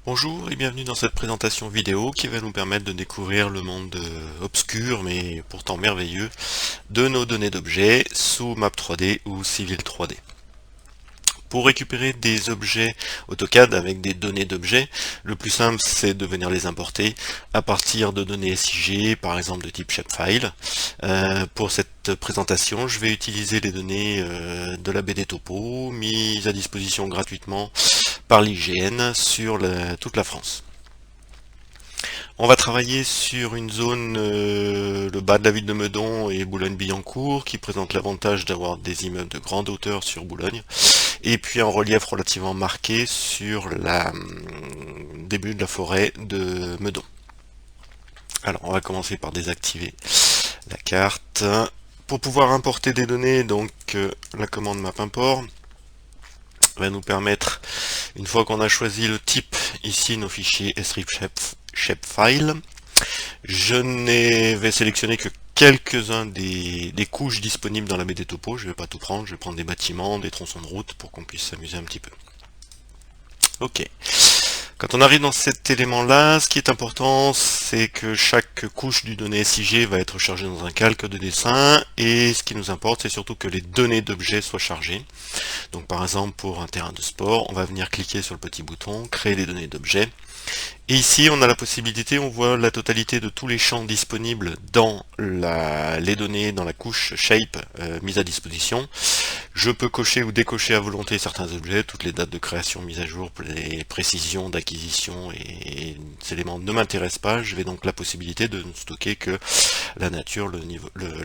Bonjour et bienvenue dans cette présentation vidéo qui va nous permettre de découvrir le monde obscur mais pourtant merveilleux de nos données d'objets sous Map 3D ou Civil 3D. Pour récupérer des objets AutoCAD avec des données d'objets, le plus simple c'est de venir les importer à partir de données SIG, par exemple de type shapefile. Pour cette présentation, je vais utiliser les données de la BD Topo, mises à disposition gratuitement par l'IGN sur toute la France. On va travailler sur une zone, le bas de la ville de Meudon et Boulogne-Billancourt, qui présente l'avantage d'avoir des immeubles de grande hauteur sur Boulogne, et puis un relief relativement marqué sur la début de la forêt de Meudon. Alors on va commencer par désactiver la carte. Pour pouvoir importer des données, donc la commande map import va nous permettre, une fois qu'on a choisi le type, ici nos fichiers srif shapefile, je ne vais sélectionner que quelques-uns des couches disponibles dans la BD Topo, je ne vais pas tout prendre, je vais prendre des bâtiments, des tronçons de route pour qu'on puisse s'amuser un petit peu. Ok. Quand on arrive dans cet élément-là, ce qui est important, c'est que chaque couche du donné SIG va être chargée dans un calque de dessin, et ce qui nous importe, c'est surtout que les données d'objets soient chargées. Donc par exemple, pour un terrain de sport, on va venir cliquer sur le petit bouton, créer des données d'objets. Et ici, on a la possibilité, on voit la totalité de tous les champs disponibles dans les données, dans la couche shape mise à disposition. Je peux cocher ou décocher à volonté certains objets, toutes les dates de création mises à jour, les précisions d'acquisition et ces éléments ne m'intéressent pas. Je vais donc la possibilité de ne stocker que la nature,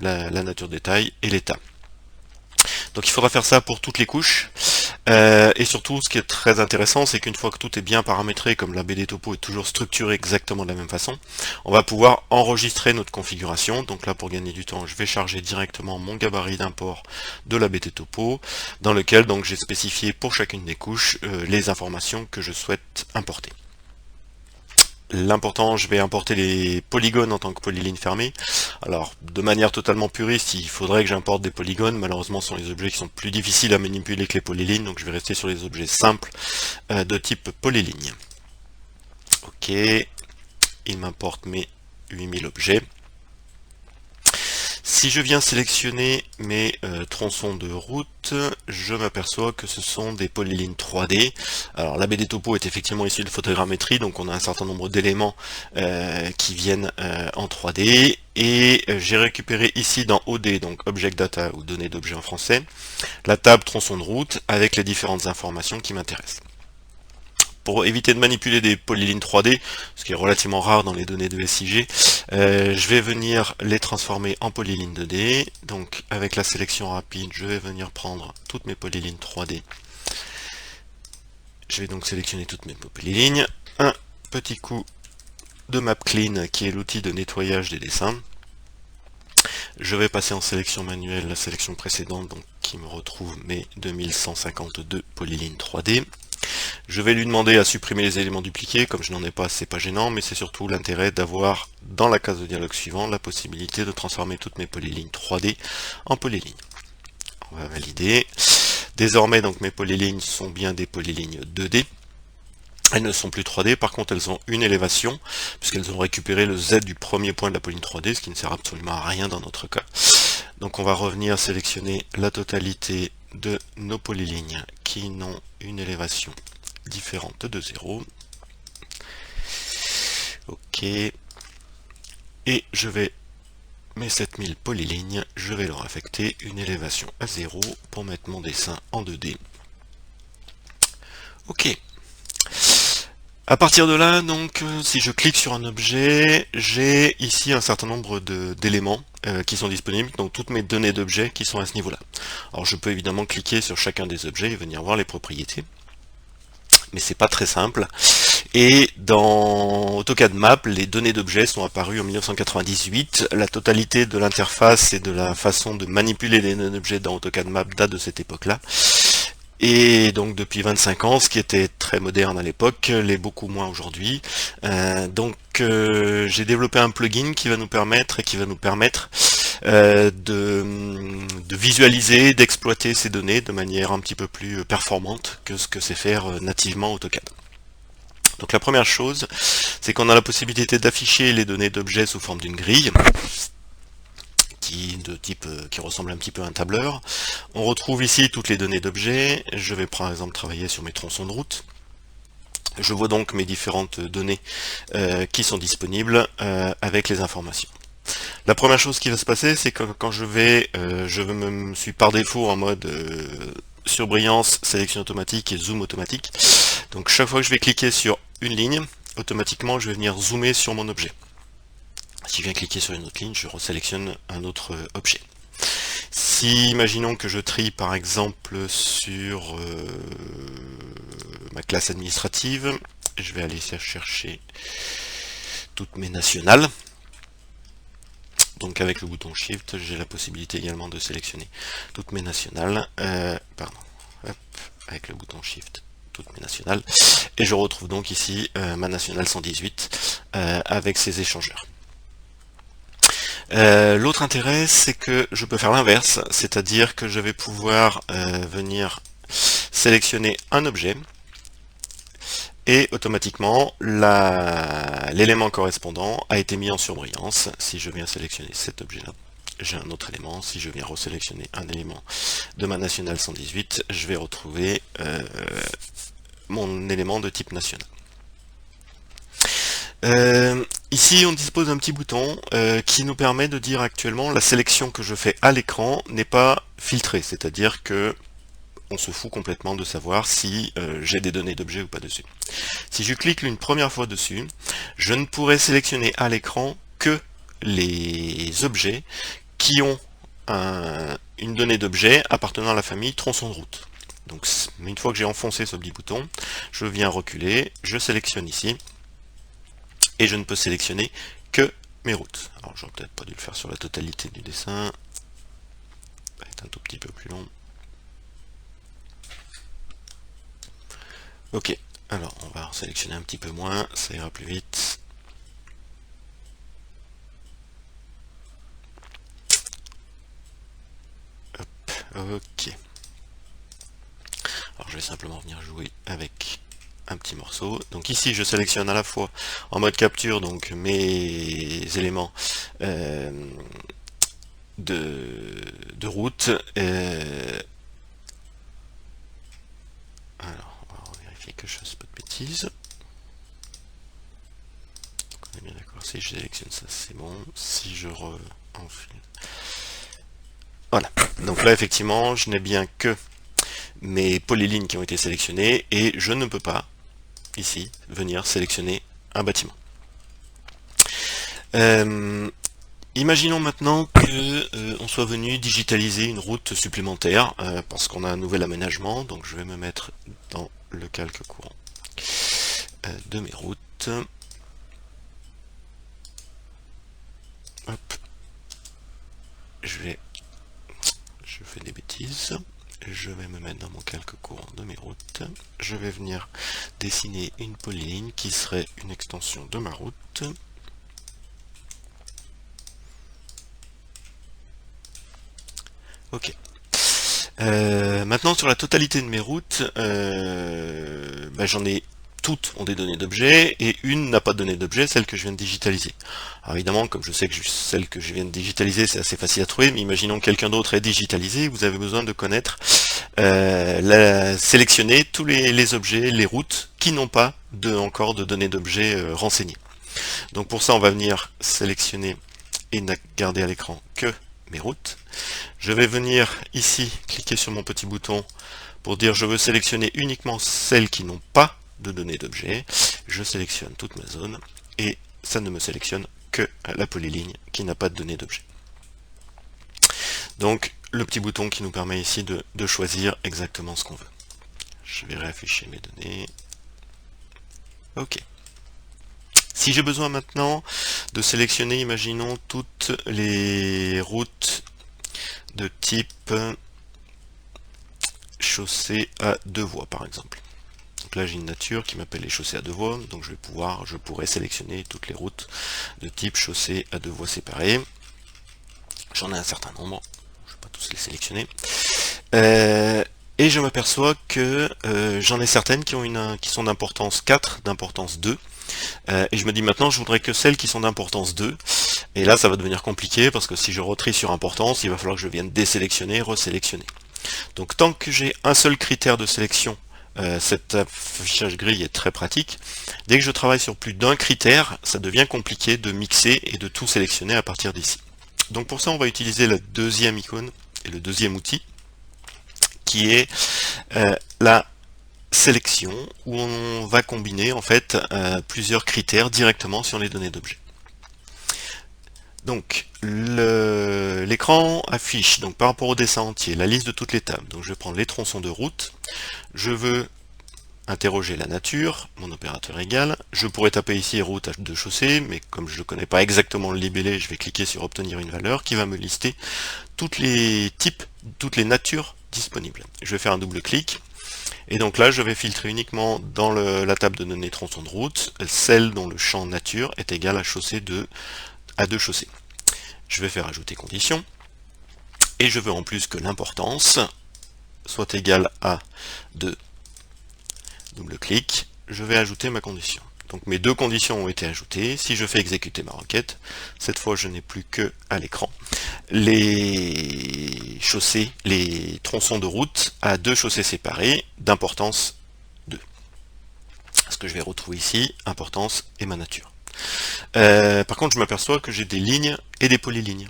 la nature détail et l'état. Donc il faudra faire ça pour toutes les couches. Et surtout, ce qui est très intéressant, c'est qu'une fois que tout est bien paramétré, comme la BD Topo est toujours structurée exactement de la même façon, on va pouvoir enregistrer notre configuration. Donc là, pour gagner du temps, je vais charger directement mon gabarit d'import de la BD Topo, dans lequel donc j'ai spécifié pour chacune des couches les informations que je souhaite importer. L'important, je vais importer les polygones en tant que polylignes fermées. Alors, de manière totalement puriste, il faudrait que j'importe des polygones. Malheureusement, ce sont les objets qui sont plus difficiles à manipuler que les polylignes, donc je vais rester sur les objets simples de type polyligne. Ok, il m'importe mes 8000 objets. Si je viens sélectionner mes tronçons de route, je m'aperçois que ce sont des polylignes 3D. Alors la BD Topo est effectivement issue de photogrammétrie, donc on a un certain nombre d'éléments qui viennent en 3D. Et j'ai récupéré ici dans OD, donc Object Data ou données d'objets en français, la table tronçon de route avec les différentes informations qui m'intéressent. Pour éviter de manipuler des polylignes 3D, ce qui est relativement rare dans les données de SIG, je vais venir les transformer en polylignes 2D. Donc avec la sélection rapide, je vais venir prendre toutes mes polylignes 3D. Je vais donc sélectionner toutes mes polylignes. Un petit coup de Map Clean, qui est l'outil de nettoyage des dessins. Je vais passer en sélection manuelle la sélection précédente, donc qui me retrouve mes 2152 polylignes 3D. Je vais lui demander à supprimer les éléments dupliqués, comme je n'en ai pas, c'est pas gênant, mais c'est surtout l'intérêt d'avoir, dans la case de dialogue suivant, la possibilité de transformer toutes mes polylignes 3D en polylignes. On va valider. Désormais, donc mes polylignes sont bien des polylignes 2D. Elles ne sont plus 3D, par contre elles ont une élévation, puisqu'elles ont récupéré le Z du premier point de la polyline 3D, ce qui ne sert absolument à rien dans notre cas. Donc on va revenir sélectionner la totalité de nos polylignes qui n'ont une élévation différente de 0. Ok. Et je vais, mes 7000 polylignes, je vais leur affecter une élévation à 0 pour mettre mon dessin en 2D. Ok. À partir de là, donc, si je clique sur un objet, j'ai ici un certain nombre d'éléments qui sont disponibles, donc toutes mes données d'objets qui sont à ce niveau-là. Alors je peux évidemment cliquer sur chacun des objets et venir voir les propriétés, mais c'est pas très simple. Et dans AutoCAD Map, les données d'objets sont apparues en 1998. La totalité de l'interface et de la façon de manipuler les données d'objets dans AutoCAD Map date de cette époque-là. Et donc depuis 25 ans, ce qui était très moderne à l'époque, l'est beaucoup moins aujourd'hui. J'ai développé un plugin qui va nous permettre de visualiser, d'exploiter ces données de manière un petit peu plus performante que ce que sait faire nativement AutoCAD. Donc la première chose, c'est qu'on a la possibilité d'afficher les données d'objets sous forme d'une grille, qui ressemble un petit peu à un tableur. On retrouve ici toutes les données d'objets. Je vais par exemple travailler sur mes tronçons de route. Je vois donc mes différentes données qui sont disponibles avec les informations. La première chose qui va se passer, c'est que quand je suis par défaut en mode surbrillance, sélection automatique et zoom automatique. Donc chaque fois que je vais cliquer sur une ligne, automatiquement je vais venir zoomer sur mon objet. Si je viens cliquer sur une autre ligne, je resélectionne un autre objet. Si, imaginons que je trie par exemple sur ma classe administrative, je vais aller chercher toutes mes nationales. Donc avec le bouton Shift, j'ai la possibilité également de sélectionner toutes mes nationales. Avec le bouton Shift, toutes mes nationales. Et je retrouve donc ici ma nationale 118 avec ses échangeurs. L'autre intérêt, c'est que je peux faire l'inverse, c'est-à-dire que je vais pouvoir venir sélectionner un objet et automatiquement l'élément correspondant a été mis en surbrillance. Si je viens sélectionner cet objet-là, j'ai un autre élément. Si je viens resélectionner un élément de ma nationale 118, je vais retrouver mon élément de type national. Ici on dispose d'un petit bouton qui nous permet de dire actuellement la sélection que je fais à l'écran n'est pas filtrée, c'est-à-dire que on se fout complètement de savoir si j'ai des données d'objet ou pas dessus. Si je clique une première fois dessus, je ne pourrai sélectionner à l'écran que les objets qui ont une donnée d'objet appartenant à la famille tronçon de route. Donc une fois que j'ai enfoncé ce petit bouton, je viens reculer, je sélectionne ici, et je ne peux sélectionner que mes routes. Alors j'aurais peut-être pas dû le faire sur la totalité du dessin, ça va être un tout petit peu plus long. Ok, alors on va sélectionner un petit peu moins, ça ira plus vite. Hop, ok. Alors je vais simplement venir jouer avec un petit morceau. Donc ici je sélectionne à la fois en mode capture donc mes éléments de route. Alors on va vérifier que je fasse pas de bêtises. Donc on est bien d'accord, si je sélectionne ça c'est bon. Si je enfile. Voilà, donc là effectivement je n'ai bien que mes polylignes qui ont été sélectionnées et je ne peux pas ici venir sélectionner un bâtiment. Imaginons maintenant que on soit venu digitaliser une route supplémentaire parce qu'on a un nouvel aménagement, donc je vais me mettre dans le calque courant de mes routes. Hop. Je fais des bêtises. Je vais me mettre dans mon calque courant de mes routes. Je vais venir dessiner une polyligne qui serait une extension de ma route. Ok. Maintenant sur la totalité de mes routes, j'en ai toutes ont des données d'objets et une n'a pas de données d'objets, celle que je viens de digitaliser. Alors évidemment, comme je sais que celle que je viens de digitaliser, c'est assez facile à trouver, mais imaginons que quelqu'un d'autre est digitalisé, vous avez besoin de connaître, sélectionner tous les objets, les routes qui n'ont pas encore de données d'objets renseignées. Donc pour ça, on va venir sélectionner et ne garder à l'écran que mes routes. Je vais venir ici, cliquer sur mon petit bouton pour dire je veux sélectionner uniquement celles qui n'ont pas de données d'objet. Je sélectionne toute ma zone et ça ne me sélectionne que la polyligne qui n'a pas de données d'objet. Donc le petit bouton qui nous permet ici de choisir exactement ce qu'on veut. Je vais réafficher mes données. Ok. Si j'ai besoin maintenant de sélectionner, imaginons, toutes les routes de type chaussée à deux voies par exemple. Donc là j'ai une nature qui m'appelle les chaussées à deux voies, donc je pourrais sélectionner toutes les routes de type chaussée à deux voies séparées. J'en ai un certain nombre, je ne vais pas tous les sélectionner. et je m'aperçois que j'en ai certaines qui sont d'importance 4, d'importance 2, et je me dis maintenant je voudrais que celles qui sont d'importance 2, et là ça va devenir compliqué parce que si je retrie sur importance, il va falloir que je vienne désélectionner, resélectionner. Donc tant que j'ai un seul critère de sélection, cet affichage grille est très pratique. Dès que je travaille sur plus d'un critère, ça devient compliqué de mixer et de tout sélectionner à partir d'ici. Donc pour ça on va utiliser la deuxième icône et le deuxième outil, qui est la sélection, où on va combiner en fait plusieurs critères directement sur les données d'objet. Donc l'écran affiche donc par rapport au dessin entier la liste de toutes les tables. Donc je vais prendre les tronçons de route, je veux interroger la nature, mon opérateur égal, je pourrais taper ici route de chaussée, mais comme je ne connais pas exactement le libellé, je vais cliquer sur obtenir une valeur qui va me lister tous les types, toutes les natures disponibles. Je vais faire un double clic, et donc là je vais filtrer uniquement dans la table de données tronçon de route, celle dont le champ nature est égal à chaussée à 2 chaussées. Je vais faire ajouter condition, et je veux en plus que l'importance soit égale à 2. Double clic, je vais ajouter ma condition. Donc mes deux conditions ont été ajoutées. Si je fais exécuter ma requête, cette fois je n'ai plus que à l'écran les chaussées, les tronçons de route à 2 chaussées séparées d'importance 2. Ce que je vais retrouver ici, importance et ma nature. Par contre, je m'aperçois que j'ai des lignes et des polylignes.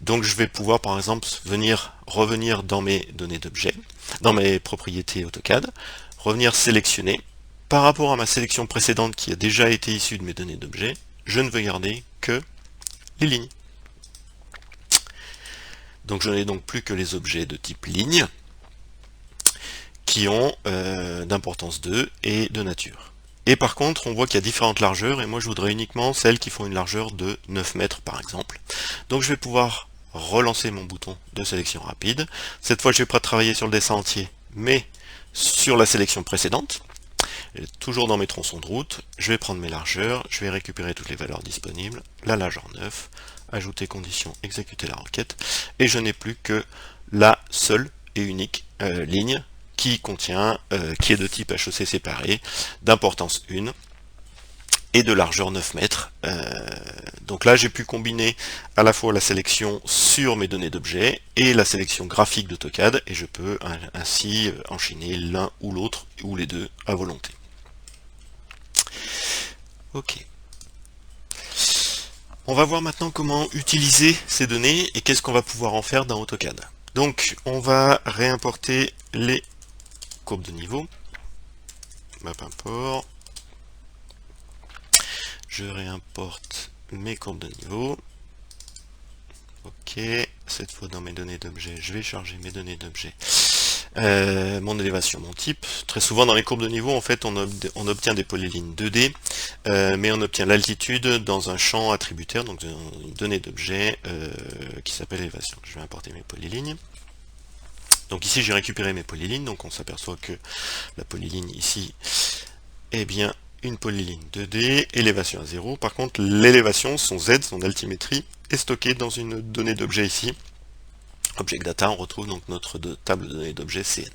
Donc je vais pouvoir par exemple revenir dans mes données d'objet, dans mes propriétés AutoCAD, revenir sélectionner. Par rapport à ma sélection précédente qui a déjà été issue de mes données d'objet, je ne veux garder que les lignes. Donc je n'ai donc plus que les objets de type ligne qui ont d'importance 2 et de nature. Et par contre, on voit qu'il y a différentes largeurs, et moi je voudrais uniquement celles qui font une largeur de 9 mètres par exemple. Donc je vais pouvoir relancer mon bouton de sélection rapide. Cette fois je vais pas travailler sur le dessin entier, mais sur la sélection précédente. Et toujours dans mes tronçons de route, je vais prendre mes largeurs, je vais récupérer toutes les valeurs disponibles, la largeur 9, ajouter condition, exécuter la requête, et je n'ai plus que la seule et unique ligne qui est de type HEC séparé, d'importance 1 et de largeur 9 mètres. Donc là j'ai pu combiner à la fois la sélection sur mes données d'objet et la sélection graphique d'AutoCAD, et je peux ainsi enchaîner l'un ou l'autre ou les deux à volonté. Ok. On va voir maintenant comment utiliser ces données et qu'est-ce qu'on va pouvoir en faire dans AutoCAD. Donc on va réimporter les courbes de niveau. Map import. Je réimporte mes courbes de niveau. Ok, cette fois dans mes données d'objet, je vais charger mes données d'objet. Mon élévation, mon type. Très souvent dans les courbes de niveau, en fait, on obtient des polylignes 2D, mais on obtient l'altitude dans un champ attributaire, donc une donnée d'objet qui s'appelle élévation. Je vais importer mes polylignes. Donc ici j'ai récupéré mes polylignes, donc on s'aperçoit que la polyligne ici est bien une polyligne 2D, élévation à 0. Par contre l'élévation, son Z, son altimétrie, est stockée dans une donnée d'objet ici. Object Data, on retrouve donc notre table de données d'objet CN.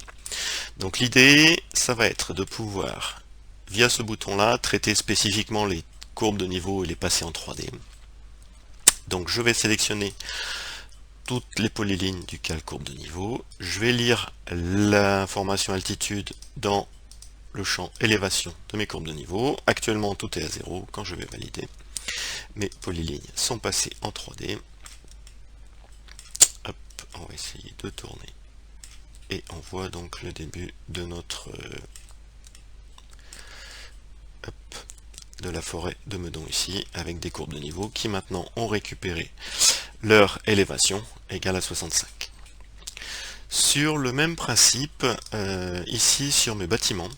Donc l'idée, ça va être de pouvoir, via ce bouton-là, traiter spécifiquement les courbes de niveau et les passer en 3D. Donc je vais sélectionner toutes les polylignes du cal courbe de niveau. Je vais lire l'information altitude dans le champ élévation de mes courbes de niveau. Actuellement tout est à 0. Quand je vais valider, mes polylignes sont passées en 3D. Hop, on va essayer de tourner. Et on voit donc le début de notre de la forêt de Meudon ici, avec des courbes de niveau qui maintenant ont récupéré leur élévation égale à 65. Sur le même principe, ici sur mes bâtiments,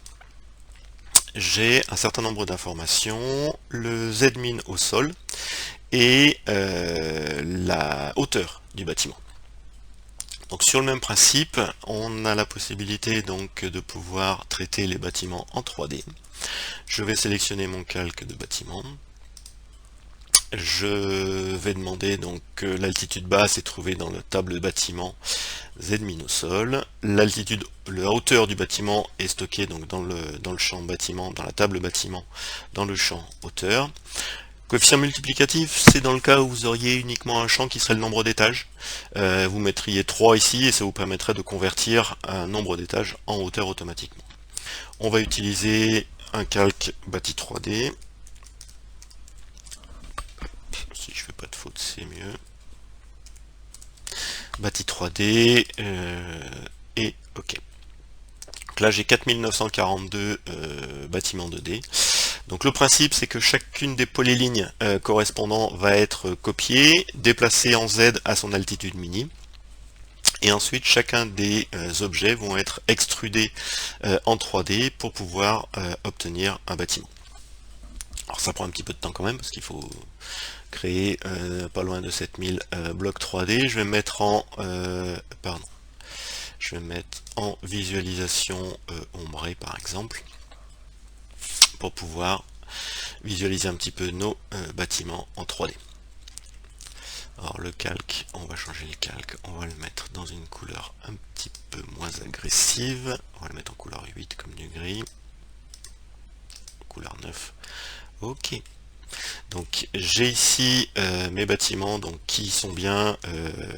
j'ai un certain nombre d'informations, le Z-min au sol et la hauteur du bâtiment. Donc sur le même principe, on a la possibilité donc de pouvoir traiter les bâtiments en 3D. Je vais sélectionner mon calque de bâtiment. Je vais demander donc que l'altitude basse est trouvée dans la table de bâtiment Z min au sol, l'altitude, la hauteur du bâtiment est stockée donc dans le champ bâtiment, dans la table bâtiment, dans le champ hauteur. Coefficient multiplicatif, c'est dans le cas où vous auriez uniquement un champ qui serait le nombre d'étages. Vous mettriez 3 ici et ça vous permettrait de convertir un nombre d'étages en hauteur automatiquement. On va utiliser un calque bâti 3D. Si je fais pas de faute, c'est mieux. Bâti 3D et OK. Donc là j'ai 4942 bâtiments 2D. Donc le principe c'est que chacune des polylignes correspondantes va être copiée, déplacée en Z à son altitude mini. Et ensuite chacun des objets vont être extrudés en 3D pour pouvoir obtenir un bâtiment. Alors ça prend un petit peu de temps quand même parce qu'il faut créer pas loin de 7000 blocs 3D. Je vais mettre en visualisation ombrée par exemple pour pouvoir visualiser un petit peu nos bâtiments en 3D. Alors le calque, on va changer le calque, on va le mettre dans une couleur un petit peu moins agressive, on va le mettre en couleur 8 comme du gris, couleur 9, ok. Donc j'ai ici mes bâtiments donc, qui sont bien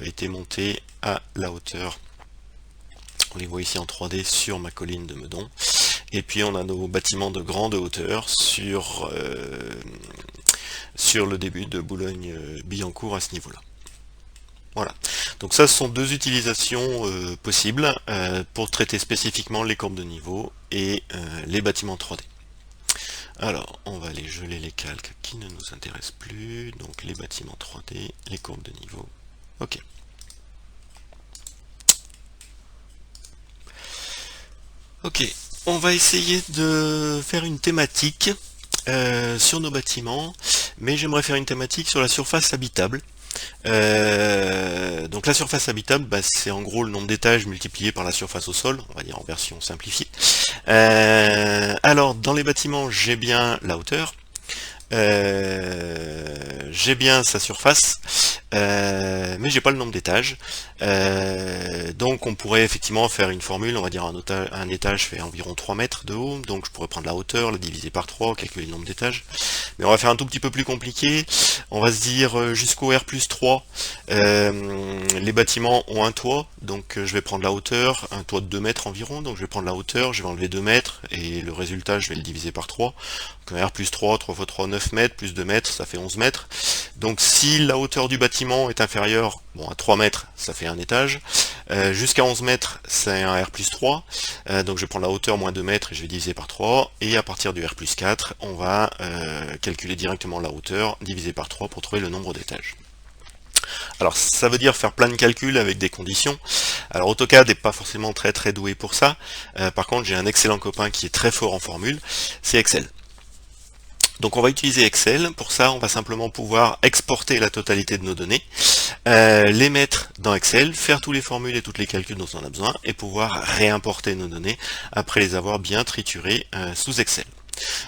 été montés à la hauteur, on les voit ici en 3D sur ma colline de Meudon, et puis on a nos bâtiments de grande hauteur sur le début de Boulogne-Billancourt à ce niveau-là. Voilà, donc ça ce sont deux utilisations possibles pour traiter spécifiquement les courbes de niveau et les bâtiments 3D. Alors, on va aller geler les calques qui ne nous intéressent plus, donc les bâtiments 3D, les courbes de niveau, ok. Ok, on va essayer de faire une thématique sur nos bâtiments, mais j'aimerais faire une thématique sur la surface habitable. Donc la surface habitable, bah, c'est en gros le nombre d'étages multiplié par la surface au sol, on va dire en version simplifiée. Alors dans les bâtiments, j'ai bien la hauteur, j'ai bien sa surface, mais j'ai pas le nombre d'étages. Donc on pourrait effectivement faire une formule, on va dire un étage fait environ 3 mètres de haut, donc je pourrais prendre la hauteur, la diviser par 3, calculer le nombre d'étages. Mais on va faire un tout petit peu plus compliqué, on va se dire jusqu'au R+3, les bâtiments ont un toit, donc je vais prendre la hauteur, un toit de 2 mètres environ, donc je vais prendre la hauteur, je vais enlever 2 mètres, et le résultat je vais le diviser par 3. Donc R+3, 3 x 3, 9 mètres, plus 2 mètres, ça fait 11 mètres. Donc si la hauteur du bâtiment est inférieure à 3 mètres, ça fait un étage. Jusqu'à 11 mètres, c'est un R+3. Donc je vais prendre la hauteur moins 2 mètres et je vais diviser par 3. Et à partir du R+4, on va calculer directement la hauteur, divisé par 3 pour trouver le nombre d'étages. Alors ça veut dire faire plein de calculs avec des conditions. Alors AutoCAD n'est pas forcément très doué pour ça. Par contre j'ai un excellent copain qui est très fort en formule, c'est Excel. Donc on va utiliser Excel, pour ça on va simplement pouvoir exporter la totalité de nos données, les mettre dans Excel, faire tous les formules et tous les calculs dont on a besoin, et pouvoir réimporter nos données après les avoir bien triturées sous Excel.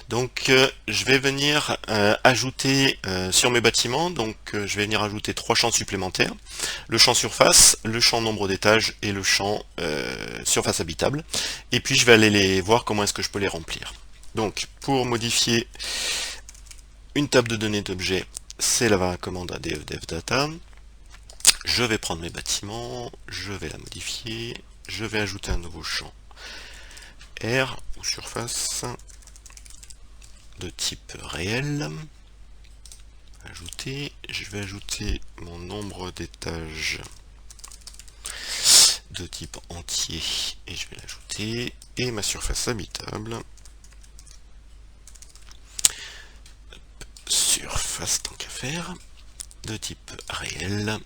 Donc je vais venir ajouter sur mes bâtiments, donc je vais venir ajouter 3 champs supplémentaires, le champ surface, le champ nombre d'étages et le champ surface habitable, et puis je vais aller les voir comment est-ce que je peux les remplir. Donc pour modifier une table de données d'objets, c'est la commande ADF devdata. Je vais prendre mes bâtiments, je vais la modifier, je vais ajouter un nouveau champ R ou surface de type réel. Ajouter, je vais ajouter mon nombre d'étages de type entier et je vais l'ajouter, et ma surface habitable. Surface tant qu'à faire, de type réel,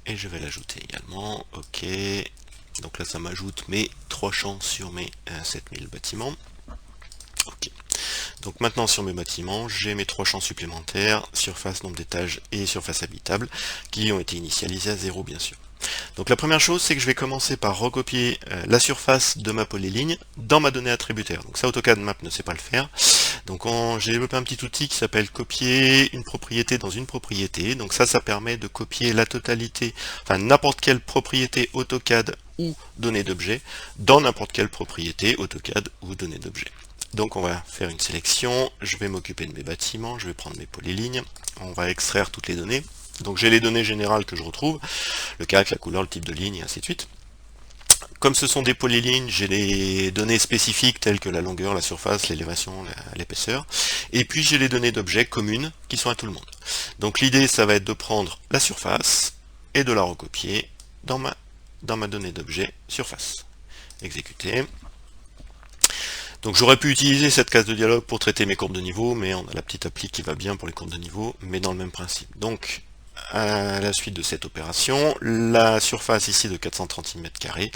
et je vais l'ajouter également, ok, donc là ça m'ajoute mes 3 champs sur mes 7000 bâtiments, ok, donc maintenant sur mes bâtiments, j'ai mes 3 champs supplémentaires, surface, nombre d'étages et surface habitable, qui ont été initialisés à 0 bien sûr. Donc la première chose, c'est que je vais commencer par recopier la surface de ma polyligne dans ma donnée attributaire. Donc ça, AutoCAD Map ne sait pas le faire. Donc j'ai développé un petit outil qui s'appelle copier une propriété dans une propriété. Donc ça permet de copier la totalité, enfin n'importe quelle propriété AutoCAD ou donnée d'objet dans n'importe quelle propriété AutoCAD ou donnée d'objet. Donc on va faire une sélection, je vais m'occuper de mes bâtiments, je vais prendre mes polylignes, on va extraire toutes les données. Donc j'ai les données générales que je retrouve, le calque, la couleur, le type de ligne, et ainsi de suite. Comme ce sont des polylignes, j'ai les données spécifiques telles que la longueur, la surface, l'élévation, l'épaisseur. Et puis j'ai les données d'objets communes qui sont à tout le monde. Donc l'idée, ça va être de prendre la surface et de la recopier dans ma donnée d'objet surface. Exécuter. Donc j'aurais pu utiliser cette case de dialogue pour traiter mes courbes de niveau, mais on a la petite appli qui va bien pour les courbes de niveau, mais dans le même principe. Donc à la suite de cette opération, la surface ici de 430 cm²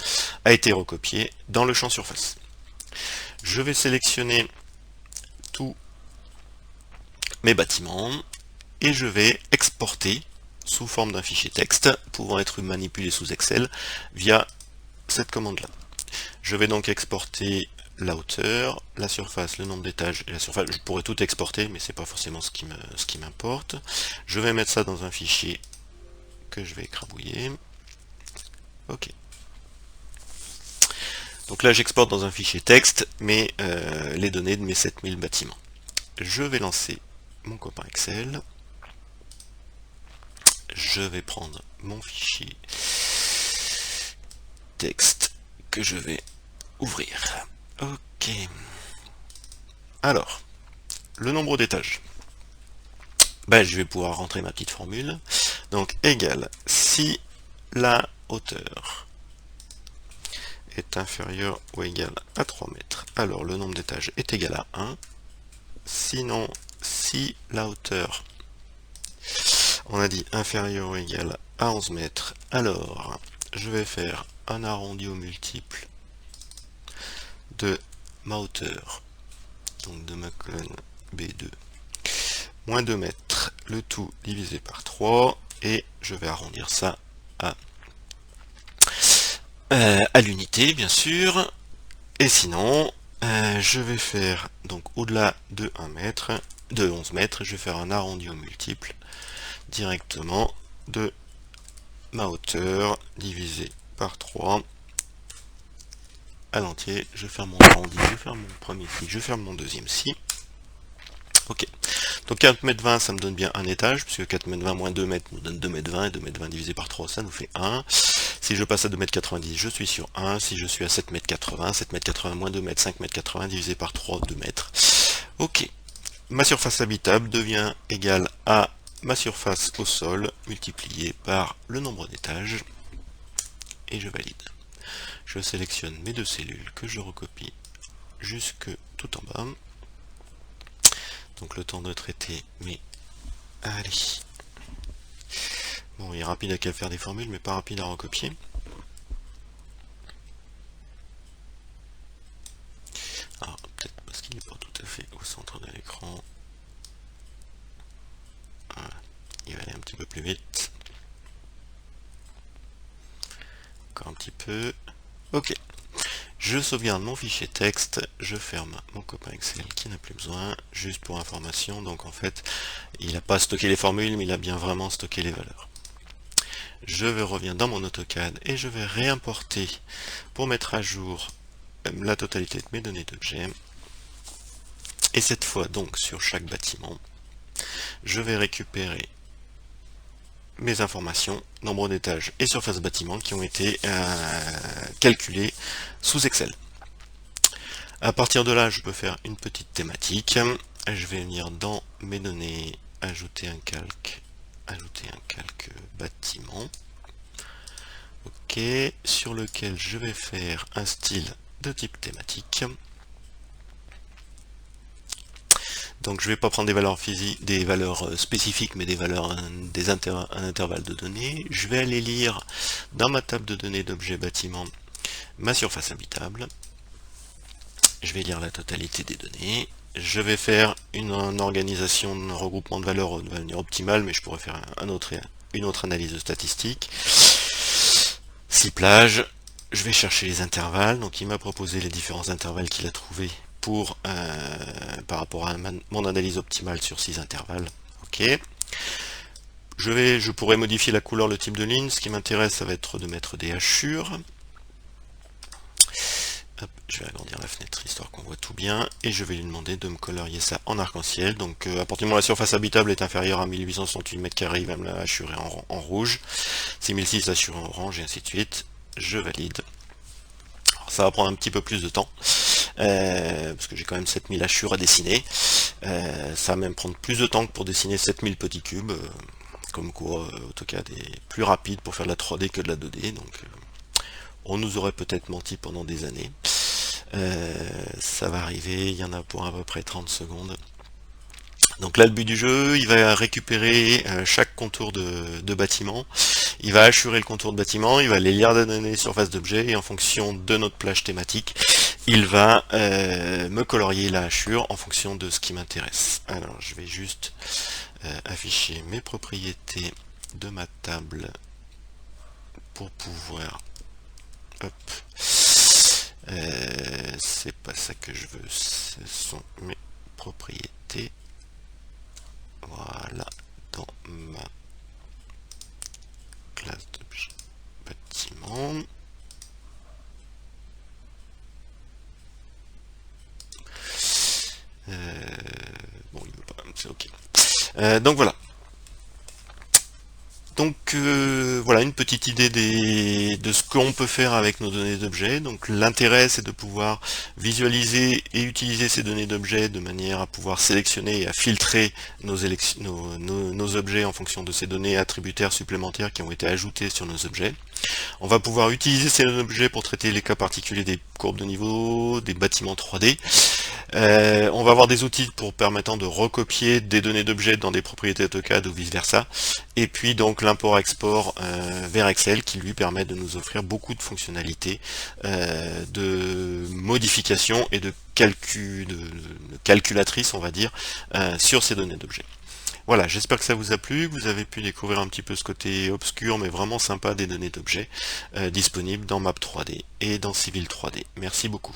a été recopiée dans le champ surface. Je vais sélectionner tous mes bâtiments et je vais exporter sous forme d'un fichier texte pouvant être manipulé sous Excel via cette commande-là. Je vais donc exporter la hauteur, la surface, le nombre d'étages et la surface. Je pourrais tout exporter, mais c'est pas forcément ce qui m'importe. Je vais mettre ça dans un fichier que je vais écrabouiller. Ok. Donc là, j'exporte dans un fichier texte, mais les données de mes 7000 bâtiments. Je vais lancer mon copain Excel. Je vais prendre mon fichier texte que je vais ouvrir. Ok. Alors, le nombre d'étages. Ben, je vais pouvoir rentrer ma petite formule. Donc, égale si la hauteur est inférieur ou égal à 3 mètres, alors le nombre d'étages est égal à 1. Sinon, si la hauteur, on a dit inférieur ou égal à 11 mètres, alors je vais faire un arrondi au multiple de ma hauteur, donc de ma colonne B2, moins 2 mètres, le tout divisé par 3, et je vais arrondir ça à l'unité, bien sûr. Et sinon, je vais faire, donc au-delà de 1 mètre, de 11 mètres, je vais faire un arrondi au multiple directement de ma hauteur divisé par 3 à l'entier. Je ferme mon arrondi, je ferme mon premier si, je ferme mon deuxième si. Ok. Donc 4,20 m, ça me donne bien un étage, puisque 4,20 m moins 2 mètres nous donne 2,20 m, et 2,20 m divisé par 3, ça nous fait 1. Si je passe à 2,90 m, je suis sur 1. Si je suis à 7,80 m, 7,80 m moins 2 mètres, 5,80 m divisé par 3, 2 mètres. Ok. Ma surface habitable devient égale à ma surface au sol multipliée par le nombre d'étages. Et je valide. Je sélectionne mes deux cellules que je recopie jusque tout en bas. Donc le temps de traiter, mais allez. Bon, il est rapide à faire des formules, mais pas rapide à recopier. Alors, peut-être parce qu'il n'est pas tout à fait au centre de l'écran. Voilà. Il va aller un petit peu plus vite. Encore un petit peu. Ok. Je sauvegarde mon fichier texte, je ferme mon copain Excel qui n'a plus besoin, juste pour information. Donc en fait, il n'a pas stocké les formules, mais il a bien vraiment stocké les valeurs. Je vais revenir dans mon AutoCAD et je vais réimporter pour mettre à jour la totalité de mes données d'objets. Et cette fois, donc, sur chaque bâtiment, je vais récupérer mes informations, nombre d'étages et surface bâtiment qui ont été calculées sous Excel. À partir de là, je peux faire une petite thématique. Je vais venir dans mes données, ajouter un calque bâtiment. Ok, sur lequel je vais faire un style de type thématique. Donc je ne vais pas prendre des valeurs physiques, des valeurs spécifiques, mais des valeurs, un intervalle de données. Je vais aller lire dans ma table de données d'objets bâtiment ma surface habitable. Je vais lire la totalité des données. Je vais faire une organisation, un regroupement de valeurs de manière optimale, mais je pourrais faire une autre analyse statistique. Ciblage. Je vais chercher les intervalles. Donc il m'a proposé les différents intervalles qu'il a trouvés pour par rapport à mon analyse optimale sur 6 intervalles. Ok. Je pourrais modifier la couleur, le type de ligne. Ce qui m'intéresse, ça va être de mettre des hachures. Hop, je vais agrandir la fenêtre histoire qu'on voit tout bien, et je vais lui demander de me colorier ça en arc-en-ciel. Donc à partir du moment où la surface habitable est inférieure à 1868 m², il va me la hachurer en rouge, 6006 assuré en orange, et ainsi de suite. Je valide. Alors, ça va prendre un petit peu plus de temps, parce que j'ai quand même 7000 hachures à dessiner. Ça va même prendre plus de temps que pour dessiner 7000 petits cubes, comme quoi AutoCAD est plus rapide pour faire de la 3D que de la 2D, donc on nous aurait peut-être menti pendant des années. Ça va arriver, il y en a pour à peu près 30 secondes. Donc là, le but du jeu, il va récupérer chaque contour de bâtiment, il va hachurer le contour de bâtiment, il va les lire des données surface d'objet, et en fonction de notre plage thématique, il va me colorier la hachure en fonction de ce qui m'intéresse. Alors, je vais juste afficher mes propriétés de ma table pour pouvoir... Hop. C'est pas ça que je veux, ce sont mes propriétés. Voilà, dans ma classe d'objet bâtiment. Bon, il veut pas, c'est ok. Donc voilà. Donc voilà une petite idée de ce qu'on peut faire avec nos données d'objets. Donc l'intérêt, c'est de pouvoir visualiser et utiliser ces données d'objets de manière à pouvoir sélectionner et à filtrer nos objets en fonction de ces données attributaires supplémentaires qui ont été ajoutées sur nos objets. On va pouvoir utiliser ces objets pour traiter les cas particuliers des courbes de niveau, des bâtiments 3D. On va avoir des outils pour permettant de recopier des données d'objets dans des propriétés AutoCAD ou vice versa. Et puis donc l'import-export vers Excel qui lui permet de nous offrir beaucoup de fonctionnalités de modification et de calculatrice, on va dire, sur ces données d'objets. Voilà, j'espère que ça vous a plu, que vous avez pu découvrir un petit peu ce côté obscur mais vraiment sympa des données d'objets disponibles dans Map 3D et dans Civil 3D. Merci beaucoup.